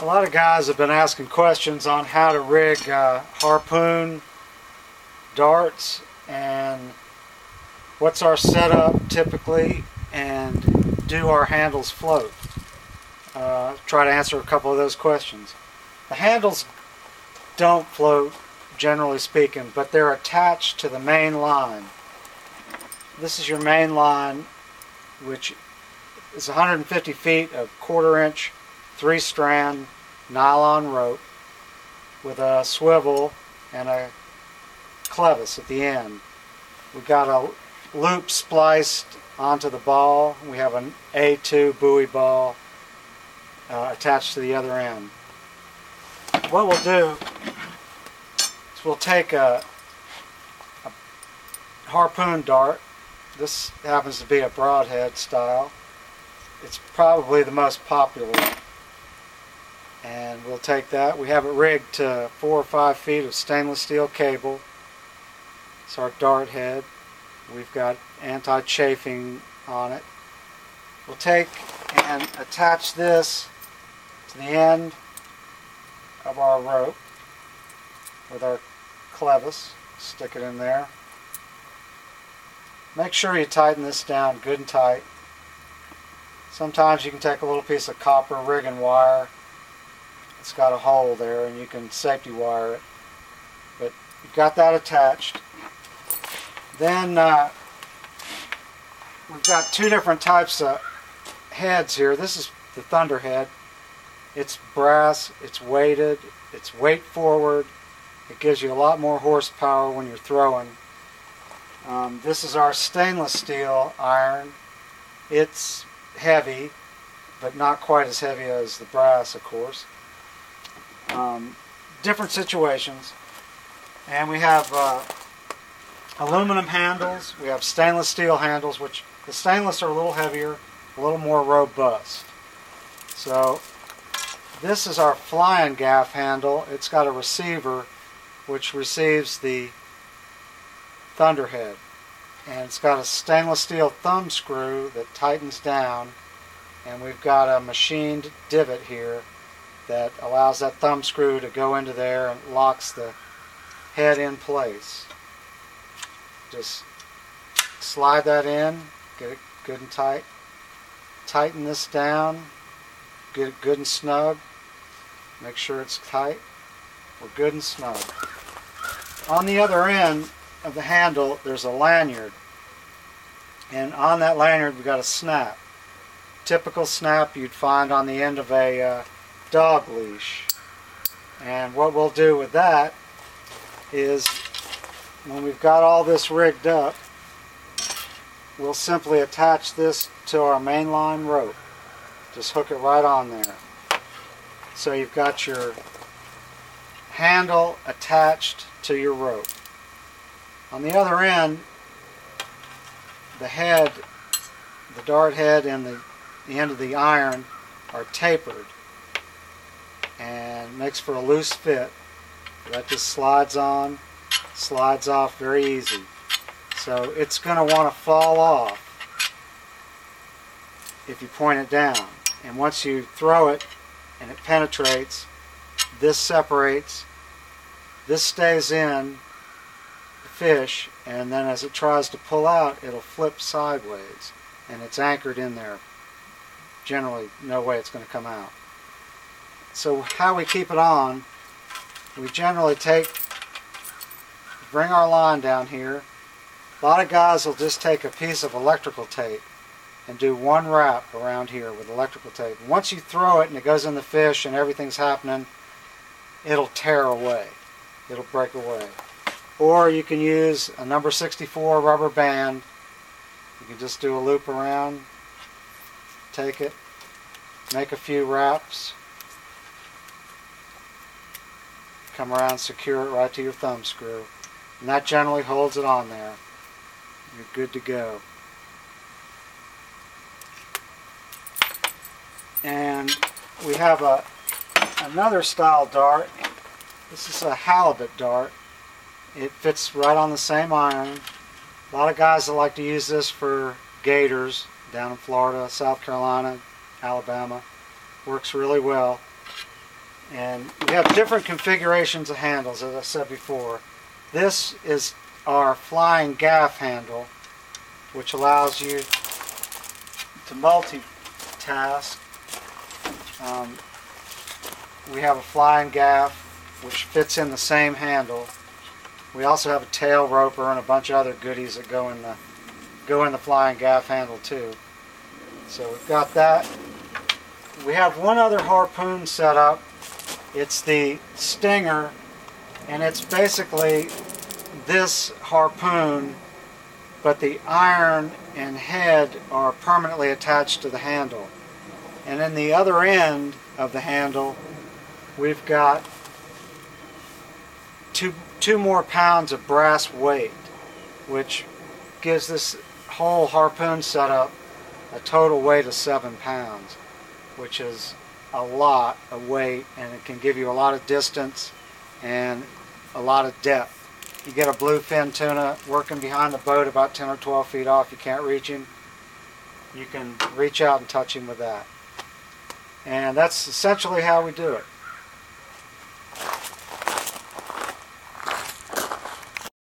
A lot of guys have been asking questions on how to rig Harpoon darts and what's our setup typically, and do our handles float? Try to answer a couple of those questions. The handles don't float, generally speaking, but they're attached to the main line. This is your main line, which is 150 feet of 1/4 inch 3-strand nylon rope with a swivel and a clevis at the end. We've got a loop spliced onto the ball. We have an A2 buoy ball attached to the other end. What we'll do is we'll take a Harpoon dart. This happens to be a broadhead style. It's probably the most popular. And we'll take that. We have it rigged to 4 or 5 feet of stainless steel cable. It's our dart head. We've got anti-chafing on it. We'll take and attach this to the end of our rope with our clevis. Stick it in there. Make sure you tighten this down good and tight. Sometimes you can take a little piece of copper rigging wire. It's got a hole there and you can safety wire it. But you've got that attached. Then we've got two different types of heads here. This is the Thunder head. It's brass, it's weighted, it's weight forward. It gives you a lot more horsepower when you're throwing. This is our stainless steel iron. It's heavy, but not quite as heavy as the brass, of course. Different situations. And we have aluminum handles. We have stainless steel handles, which the stainless are a little heavier, a little more robust. So this is our flying gaff handle. It's got a receiver which receives the Thunderhead, and it's got a stainless steel thumb screw that tightens down, and we've got a machined divot here that allows that thumb screw to go into there and locks the head in place. Just slide that in, get it good and tight, tighten this down, get it good and snug, make sure it's tight. We're good and snug. On the other end of the handle there's a lanyard, and on that lanyard we've got a snap. Typical snap you'd find on the end of a dog leash. And what we'll do with that is, when we've got all this rigged up, we'll simply attach this to our mainline rope. Just hook it right on there. So you've got your handle attached to your rope. On the other end, the head, the dart head and the end of the iron are tapered, and makes for a loose fit. That just slides on, slides off very easy. So it's going to want to fall off if you point it down. And once you throw it and it penetrates, this separates, this stays in the fish, and then as it tries to pull out, it'll flip sideways, and it's anchored in there. Generally, no way it's going to come out. So how we keep it on, we generally bring our line down here. A lot of guys will just take a piece of electrical tape and do one wrap around here with electrical tape. Once you throw it and it goes in the fish and everything's happening, it'll tear away. It'll break away. Or you can use a number 64 rubber band. You can just do a loop around, take it, make a few wraps, come around, secure it right to your thumb screw, and that generally holds it on there. You're good to go. And we have another style dart. This is a halibut dart. It fits right on the same iron. A lot of guys that like to use this for gators down in Florida, South Carolina, Alabama. Works really well. And we have different configurations of handles, as I said before. This is our flying gaff handle, which allows you to multitask. We have a flying gaff which fits in the same handle. We also have a tail roper and a bunch of other goodies that go in the flying gaff handle too. So we've got that. We have one other harpoon set up. It's the Stinger, and it's basically this harpoon, but the iron and head are permanently attached to the handle. And in the other end of the handle, we've got two more pounds of brass weight, which gives this whole harpoon setup a total weight of 7 pounds, which is a lot of weight, and it can give you a lot of distance and a lot of depth. You get a bluefin tuna working behind the boat about 10 or 12 feet off, you can't reach him, you can reach out and touch him with that. And that's essentially how we do it.